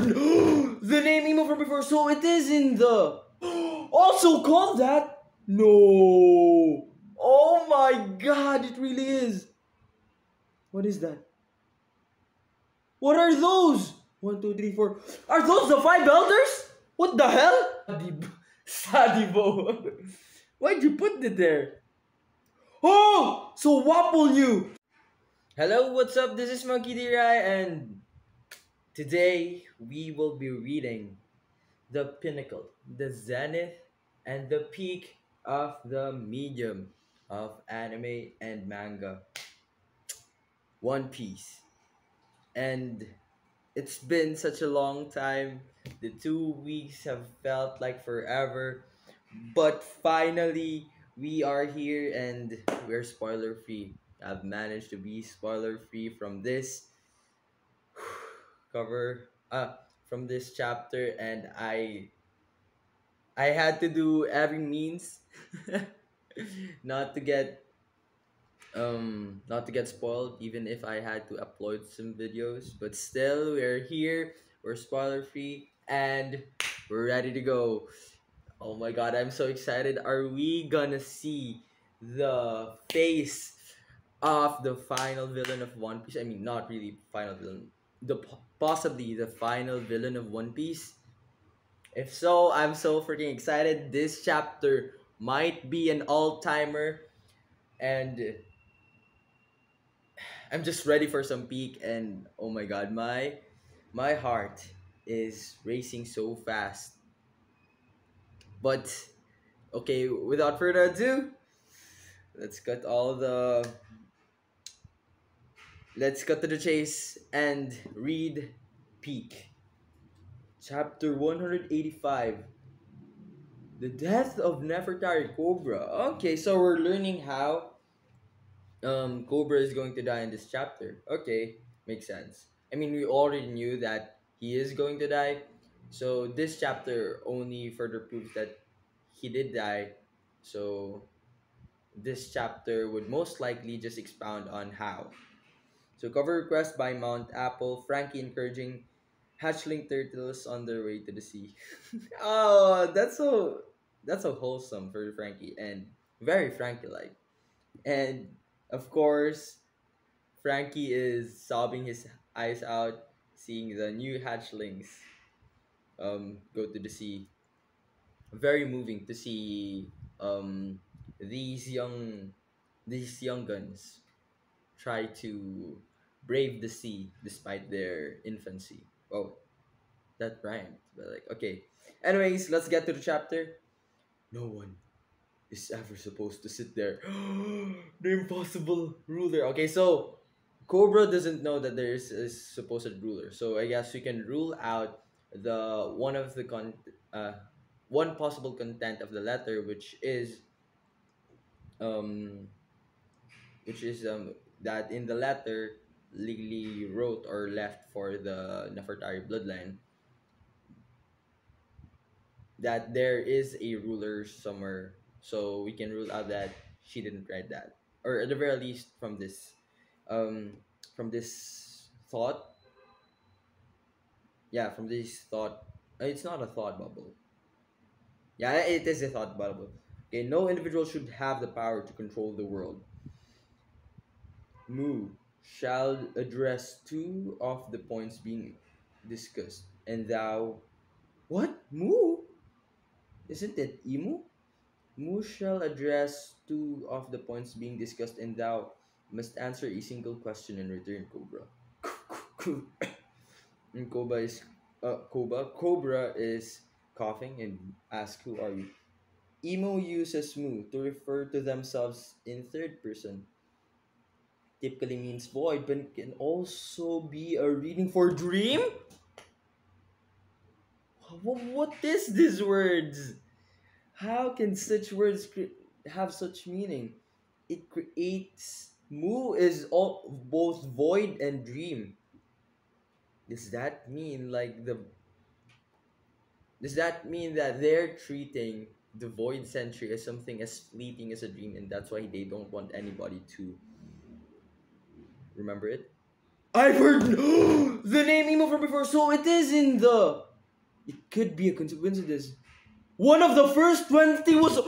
The name emo from before. So it is in the also called that. No. Oh my god! It really is. What is that? What are those? One, two, three, four. Are those the five elders? What the hell? Sadibo. Why'd you put it there? Oh! So Wapple knew! Hello, what's up? This is Monkey D. Rai, and today we will be reading the pinnacle, the zenith, and the peak of the medium of anime and manga, One Piece. And it's been such a long time. The 2 weeks have felt like forever. But finally, we are here and we're spoiler free. I've managed to be spoiler free from this cover, from this chapter, and I had to do every means not to get not to get spoiled, even if I had to upload some videos. But still, we're here, we're spoiler free, and we're ready to go. Oh my god, I'm so excited. Are we gonna see the face of the final villain of One Piece? I mean, not really final villain. Possibly the final villain of One Piece. If so, I'm so freaking excited. This chapter might be an all-timer, and I'm just ready for some peak. And oh my god, my heart is racing so fast. But okay, without further ado, let's cut all the let's cut to the chase and read peak. Chapter 185. The death of Nefertari Cobra. Okay, so we're learning how Cobra is going to die in this chapter. Okay, makes sense. I mean, we already knew that he is going to die. So this chapter only further proves that he did die. So this chapter would most likely just expound on how. So cover request by Mount Apple, Frankie encouraging hatchling turtles on their way to the sea. Oh, that's so wholesome for Frankie and very Frankie like. And of course, Frankie is sobbing his eyes out seeing the new hatchlings go to the sea. Very moving to see these young these young guns try to brave the sea despite their infancy. Oh, that rhymed. But like, okay. Anyways, let's get to the chapter. No one is ever supposed to sit there. The impossible ruler. Okay, so Cobra doesn't know that there is a supposed ruler. So I guess we can rule out the one of the one possible content of the letter, um which is that in the letter Lily wrote or left for the Nefertari bloodline that there is a ruler somewhere. So we can rule out that she didn't write that, or at the very least um, from this thought. Yeah, from this thought. It's not a thought bubble. Yeah, it is a thought bubble. Okay, no individual should have the power to control the world. Mu shall address two of the points being discussed, and thou. What? Mu? Isn't it emu? Mu shall address two of the points being discussed, and thou must answer a single question in return, Cobra. And Cobra is coughing and asks, "Who are you?" Emo uses mu to refer to themselves in third person. Typically means void, but can also be a reading for dream. What is these words? How can such words have such meaning? It creates mu is all both void and dream. Does that mean does that mean that they're treating the void century as something as fleeting as a dream, and that's why they don't want anybody to remember it? I've heard the name emo from before, so it is in the. It could be a coincidence. One of the first 20 was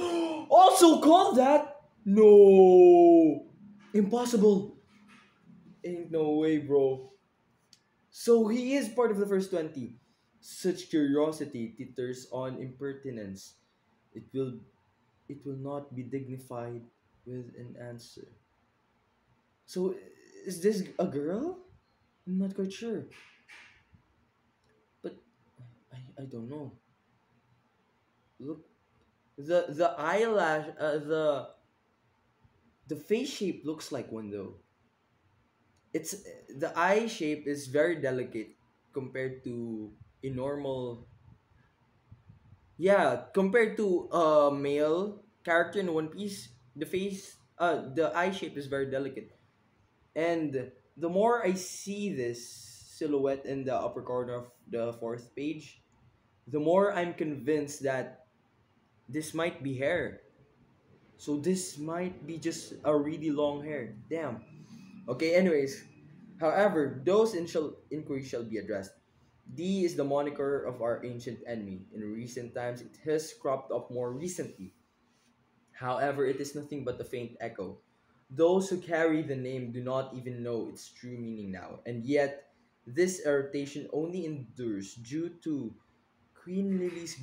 also called that. No, impossible. Ain't no way, bro. So he is part of the first 20. Such curiosity titters on impertinence. It will it will not be dignified with an answer. So is this a girl? I'm not quite sure. But I don't know. Look, the eyelash, the face shape looks like one though. It's the eye shape is very delicate compared to a normal. Yeah, compared to a male character in One Piece, the eye shape is very delicate. And the more I see this silhouette in the upper corner of the fourth page, the more I'm convinced that this might be hair. So this might be just a really long hair. Damn. Okay, anyways. However, those initial inquiries shall be addressed. D is the moniker of our ancient enemy. In recent times, it has cropped up more recently. However, it is nothing but a faint echo. Those who carry the name do not even know its true meaning now, and yet this irritation only endures due to Queen Lily's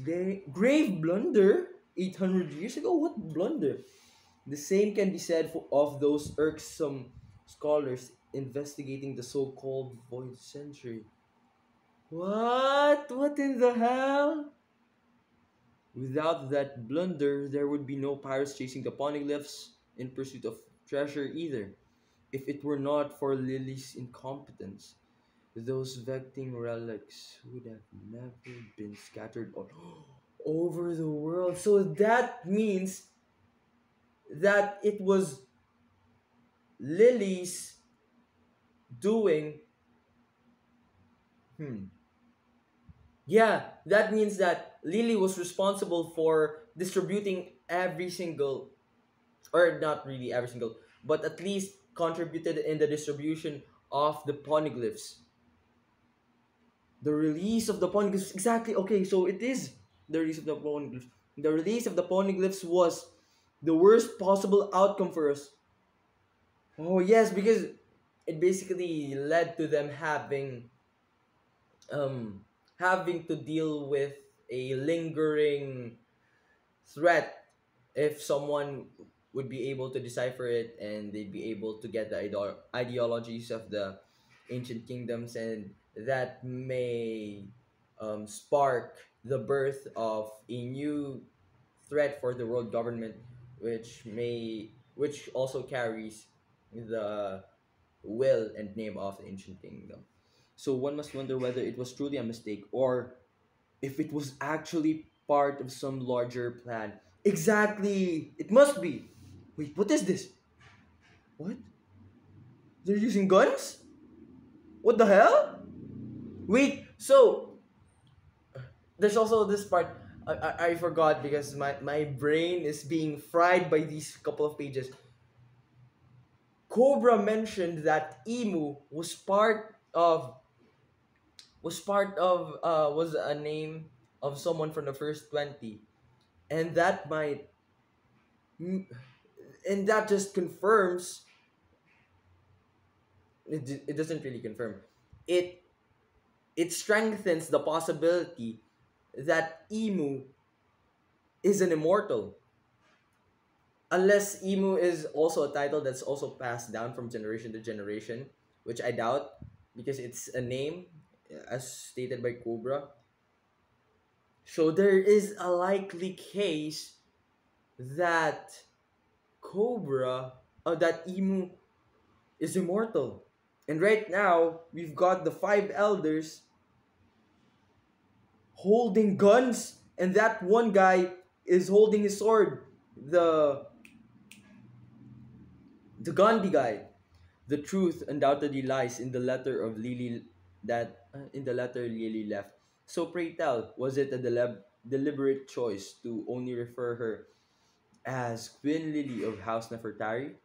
grave blunder 800 years ago. What blunder? The same can be said of those irksome scholars investigating the so-called void century. What? What in the hell? Without that blunder, there would be no pirates chasing the poneglyphs in pursuit of treasure either. If it were not for Lily's incompetence, those vecting relics would have never been scattered over the world. So that means that it was Lily's doing. Hmm. Yeah, that means that Lily was responsible for distributing every single, or not really every single, but at least contributed in the distribution of the poneglyphs. The release of the poneglyphs, exactly. Okay, so it is the release of the poneglyphs. The release of the poneglyphs was the worst possible outcome for us. Oh yes, because it basically led to them um having to deal with a lingering threat if someone would be able to decipher it, and they'd be able to get the ideologies of the ancient kingdoms, and that may spark the birth of a new threat for the world government, which also carries the will and name of the ancient kingdom. So one must wonder whether it was truly a mistake, or if it was actually part of some larger plan. Exactly! It must be! Wait, what is this? What? They're using guns? What the hell? Wait, so there's also this part I forgot because my brain is being fried by these couple of pages. Cobra mentioned that Emu was a name of someone from the first 20, and that might and that just confirms it doesn't really confirm it. It strengthens the possibility that Emu is an immortal, unless Emu is also a title that's also passed down from generation to generation, which I doubt, because it's a name as stated by Cobra. So there is a likely case that that Emu is immortal. And right now, we've got the five elders holding guns, and that one guy is holding his sword. The Gandhi guy. The truth undoubtedly lies in the letter of Lily in the letter Lily left. So pray tell, was it a deliberate choice to only refer her as Queen Lily of House Nefertari?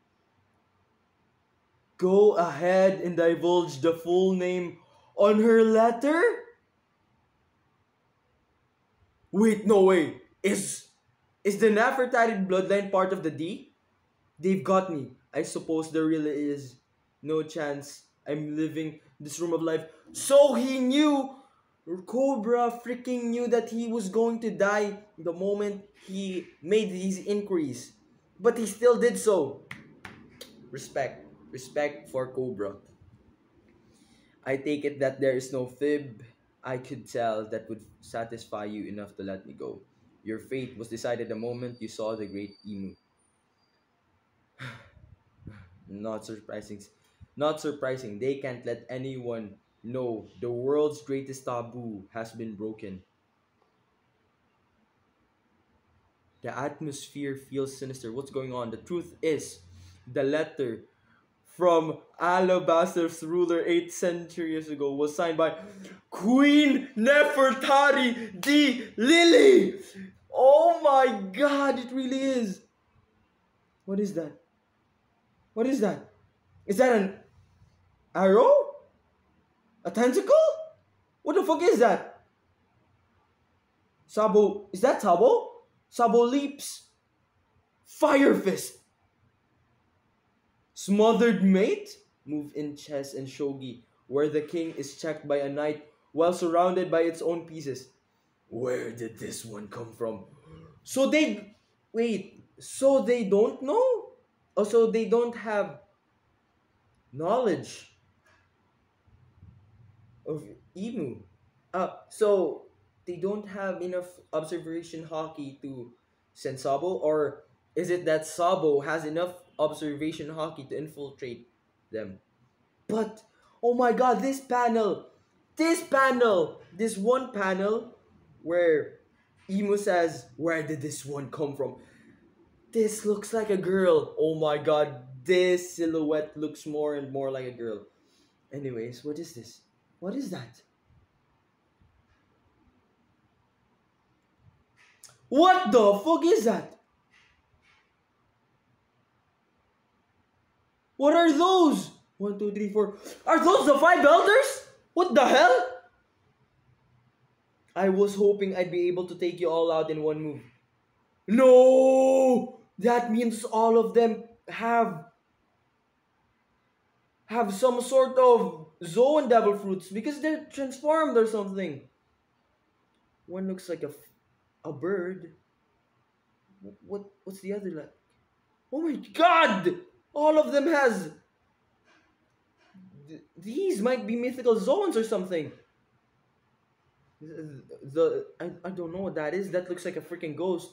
Go ahead and divulge the full name on her letter? Wait, no way. Is the Nefertari bloodline part of the D? They've got me. I suppose there really is no chance I'm living this room of life. So he knew. Cobra freaking knew that he was going to die the moment he made these inquiries. But he still did so. Respect. Respect for Cobra. I take it that there is no fib I could tell that would satisfy you enough to let me go. Your fate was decided the moment you saw the great emu. Not surprising. Not surprising. They can't let anyone know the world's greatest taboo has been broken. The atmosphere feels sinister. What's going on? The truth is, the letter from Alabaster's ruler 8 centuries ago was signed by Queen Nefertari the Lily. Oh my god, it really is. What is that? What is that? Is that an arrow? A tentacle? What the fuck is that? Sabo, is that Sabo? Sabo leaps. Fire fist. Smothered mate? Move in chess and shogi, where the king is checked by a knight while surrounded by its own pieces. Where did this one come from? So they wait. So they don't know. Also, they don't have knowledge of emu. So they don't have enough observation hockey to send Sabo, or is it that Sabo has enough observation hockey to infiltrate them? But oh my god, this one panel where Emu says, "Where did this one come from?" This looks like a girl. Oh my god, this silhouette looks more and more like a girl. Anyways, what is this? What is that? What the fuck is that? What are those? One, two, three, four. Are those the five elders? What the hell? I was hoping I'd be able to take you all out in one move. No! That means all of them have some sort of zone devil fruits because they're transformed or something. One looks like a bird. What's the other like? Oh my god! All of them has these might be mythical zones or something. I don't know what that is. That looks like a freaking ghost.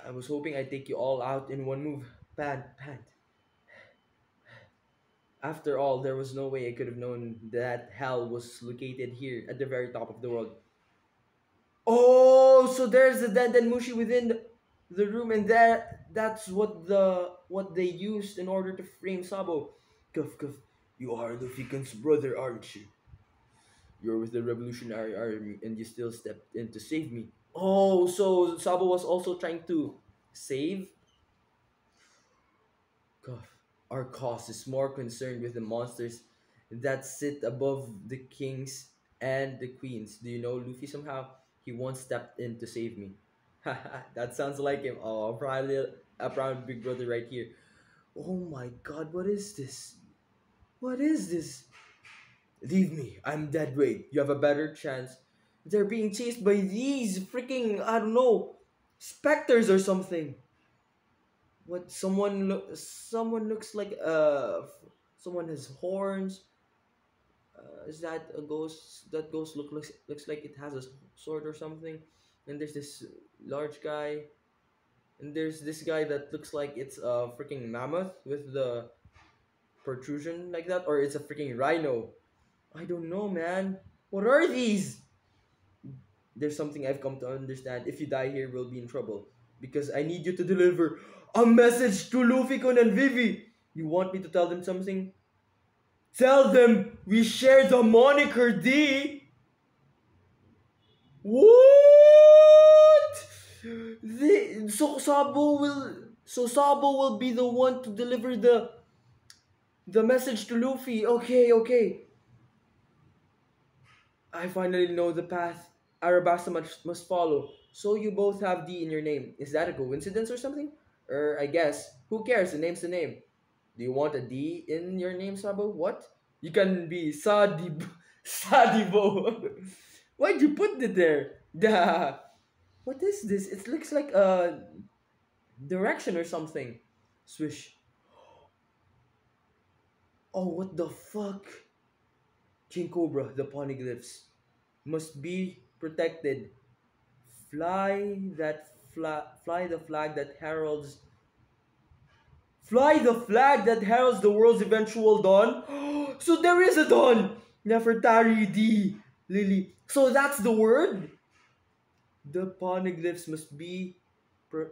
I was hoping I'd take you all out in one move. Pant. After all, there was no way I could have known that hell was located here at the very top of the world. Oh, so there's the Denden Mushi within the room, and that's what they used in order to frame Sabo. Cuff, you are Lufikan's brother, aren't you? You're with the Revolutionary Army, and you still stepped in to save me. Oh, so Sabo was also trying to save Cuff. Our cause is more concerned with the monsters that sit above the kings and the queens. Do you know Luffy somehow? He once stepped in to save me. That sounds like him. Oh, probably a proud big brother right here. Oh my god, what is this? What is this? Leave me. I'm dead weight. You have a better chance. They're being chased by these freaking, I don't know, specters or something. What someone looks like someone has horns. Is that a ghost? That ghost looks like it has a sword or something. And there's this large guy, and there's this guy that looks like it's a freaking mammoth with the protrusion like that, or it's a freaking rhino. I don't know, man. What are these? There's something I've come to understand. If you die here, we'll be in trouble. Because I need you to deliver a message to Luffy-kun and Vivi. You want me to tell them something? Tell them we share the moniker D. What? So Sabo will be the one to deliver The message to Luffy. Okay, okay. I finally know the path Arabasta must follow. So you both have D in your name. Is that a coincidence or something? Or I guess, who cares? The name's the name. Do you want a D in your name, Sabo? What? You can be Sadib Sadibo. Why'd you put it there? Duh. What is this? It looks like a direction or something. Swish. Oh, what the fuck? King Cobra, the poneglyphs must be protected. Fly the flag that heralds the world's eventual dawn. So there is a dawn. Nefertari D Lily. So that's the word. The poneglyphs must be. Pro-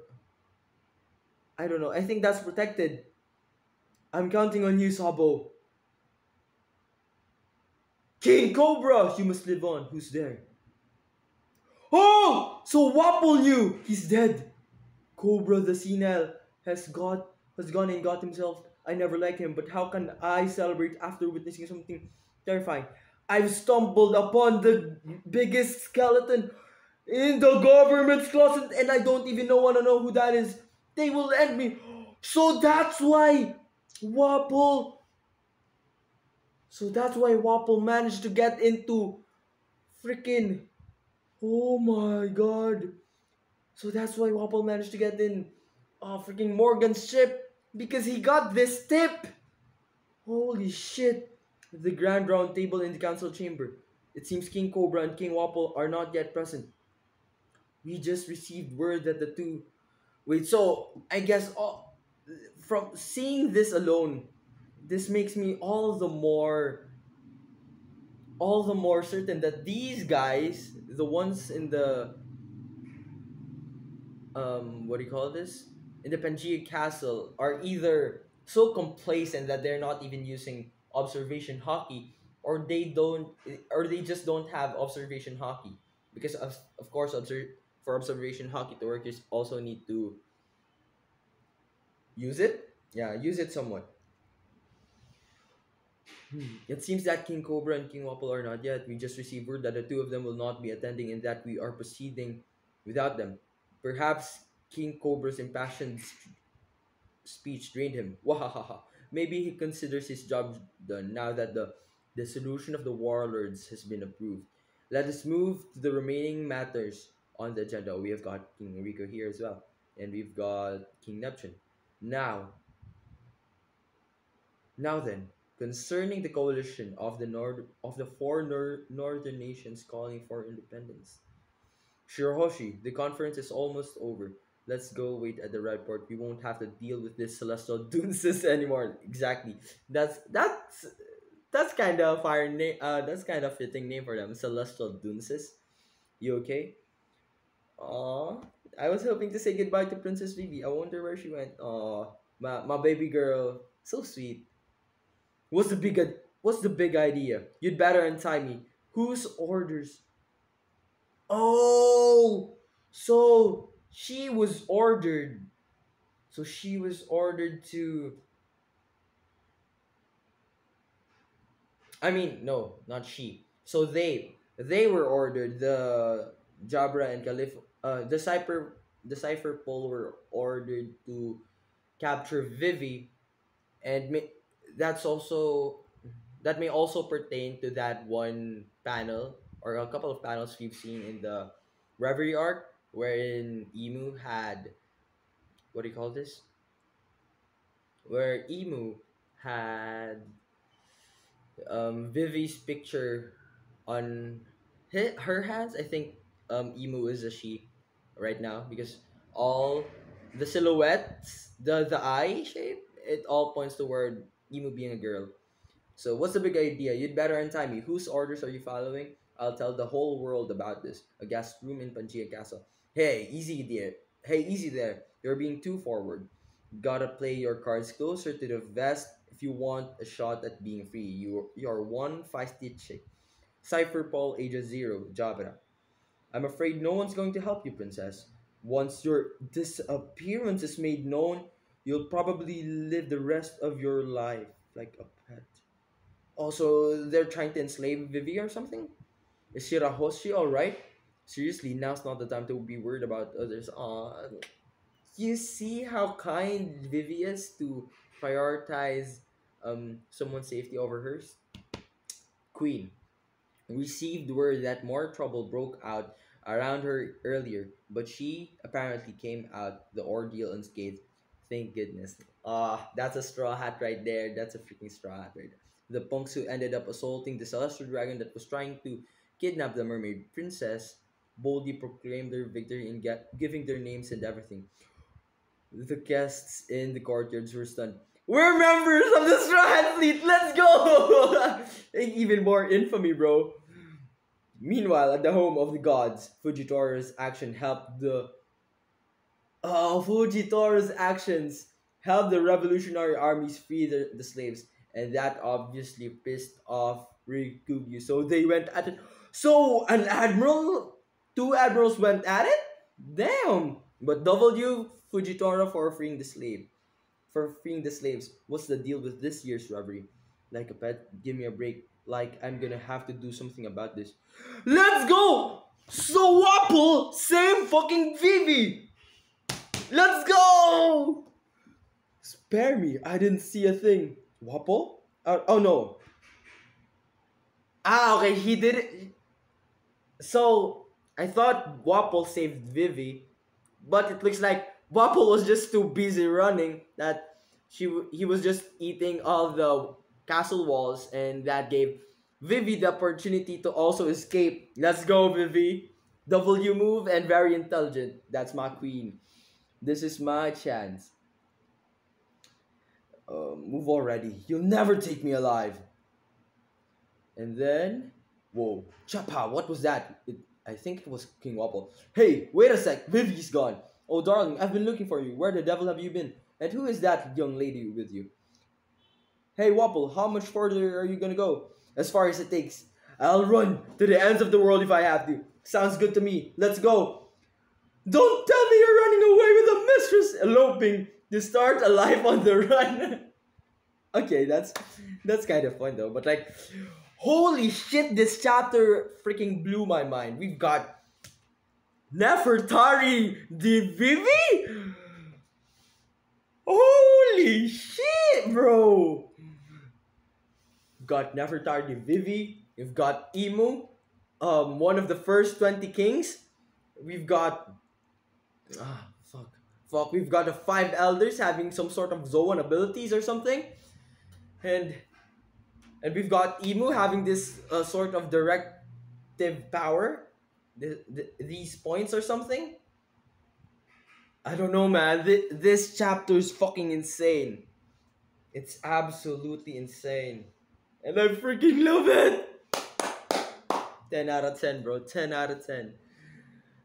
I don't know. I think that's protected. I'm counting on you, Sabo. King Cobra, you must live on. Who's there? Oh, so Wapol knew. He's dead. Cobra the senile has got has gone and got himself. I never liked him, but how can I celebrate after witnessing something terrifying? I've stumbled upon the biggest skeleton in the government's closet, and I don't even want to know who that is. They will end me. So that's why Wapple. So that's why Wapple managed to get into freaking. Oh my god. So that's why Wapple managed to get in freaking Morgan's ship because he got this tip. Holy shit. The Grand Round Table in the council chamber. It seems King Cobra and King Wapple are not yet present. We just received word that the two. Wait, so I guess from seeing this alone, this makes me all the more certain that these guys, the ones in the what do you call this, in the Pangea Castle, are either so complacent that they're not even using observation hockey, or they just don't have observation hockey because of course for observation hockey to work, you also need to use it. Yeah, use it somewhat. It seems that King Cobra and King Wapple are not yet. We just received word that the two of them will not be attending and that we are proceeding without them. Perhaps King Cobra's impassioned speech drained him. Wahahaha. Maybe he considers his job done now that the solution of the warlords has been approved. Let us move to the remaining matters on the agenda. We have got King Rico here as well, and we've got King Neptune. Now, now then, concerning the coalition of the four northern nations calling for independence. Shirohoshi, the conference is almost over. Let's go wait at the red port. We won't have to deal with this celestial dunces anymore. Exactly. That's kind of fire name. That's kind of fitting name for them. Celestial dunces. You okay? Aw, I was hoping to say goodbye to Princess Vivi. I wonder where she went. Aw, my baby girl. So sweet. What's the big idea? You'd better untie me. Whose orders? Oh, so she was ordered. So she was ordered to. I mean, no, not she. So they were ordered. The Jabra and Caliph, the Cipher Pole were ordered to capture Vivi, and that's also that may also pertain to that one panel or a couple of panels we've seen in the Reverie arc, wherein Emu had what do you call this? Where Emu had Vivi's picture on her hands. I think Emu is a she right now because all the silhouettes, the eye shape, it all points toward Emu being a girl. So what's the big idea? You'd better untie me. Whose orders are you following? I'll tell the whole world about this. A guest room in Pangea Castle. Hey, easy there. Hey, easy there. You're being too forward. Gotta play your cards closer to the vest if you want a shot at being free. You're one feisty chick. Cypher Paul, ages 0, Jabra. I'm afraid no one's going to help you, princess. Once your disappearance is made known, you'll probably live the rest of your life like a pet. Also, they're trying to enslave Vivi or something? Is Shirahoshi alright? Seriously, now's not the time to be worried about others. You see how kind Vivi is to prioritize someone's safety over hers? Queen received word that more trouble broke out around her earlier, but she apparently came out the ordeal unscathed. Thank goodness. That's a straw hat right there. That's a freaking straw hat right there. The punks who ended up assaulting the celestial dragon that was trying to kidnap the mermaid princess boldly proclaimed their victory and giving their names and everything. The guests in the courtyards were stunned. We're members of the Straw Hat Fleet. Let's go! Even more infamy, bro. Meanwhile, at the home of the gods, Fujitora's actions helped the revolutionary armies free the slaves, and that obviously pissed off Rikugyu. So they went at it. So two admirals went at it. Damn! But W Fujitora for freeing the slaves. What's the deal with this year's robbery? Like a pet, give me a break. Like I'm gonna have to do something about this. Let's go! So Wapple, same fucking Vivi! Let's go! Spare me, I didn't see a thing. Wapple? Oh no. Okay, he did it. So, I thought Wapple saved Vivi, but it looks like Wapple was just too busy running that he was just eating all the castle walls, and that gave Vivi the opportunity to also escape. Let's go, Vivi. W move and very intelligent. That's my queen. This is my chance. Move already. You'll never take me alive. And then, whoa, Chapa, what was that? I think it was King Wapple. Hey, wait a sec, Vivi's gone. Oh, darling, I've been looking for you. Where the devil have you been? And who is that young lady with you? Hey, Wapple, how much further are you gonna go? As far as it takes. I'll run to the ends of the world if I have to. Sounds good to me. Let's go. Don't tell me you're running away with a mistress eloping to start a life on the run. Okay, that's kind of fun though. But like, holy shit, this chapter freaking blew my mind. We've got Nefertari the Vivi? Holy shit, bro! We've got Nefertari the Vivi. We've got Imu, one of the first 20 kings. We've got fuck. We've got the five elders having some sort of Zoan abilities or something, and we've got Imu having this sort of directive power, these points or something. I don't know, man. This chapter is fucking insane. It's absolutely insane, and I freaking love it. 10 out of 10, bro. 10 out of 10.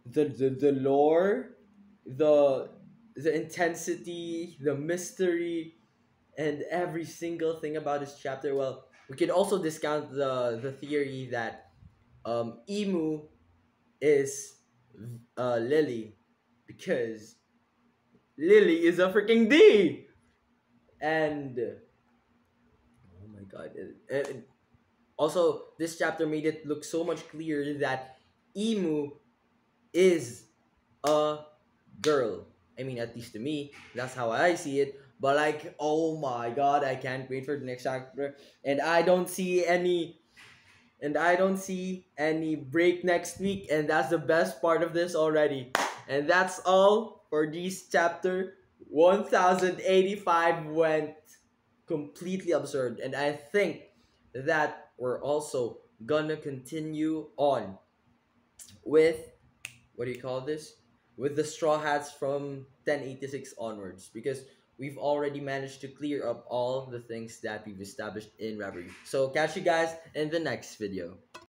The lore, the intensity, the mystery, and every single thing about this chapter. Well, we can also discount the theory that Imu is Lily, because Lily is a freaking D, and oh my god, and also this chapter made it look so much clearer that Imu is a girl. I mean, at least to me, that's how I see it. But like, oh my god, I can't wait for the next chapter, and I don't see any break next week, and that's the best part of this already. And that's all for this chapter. 1085 went completely absurd, and I think that we're also gonna continue on with, what do you call this, with the straw hats from 1086 onwards, because we've already managed to clear up all the things that we've established in Reverie. So catch you guys in the next video.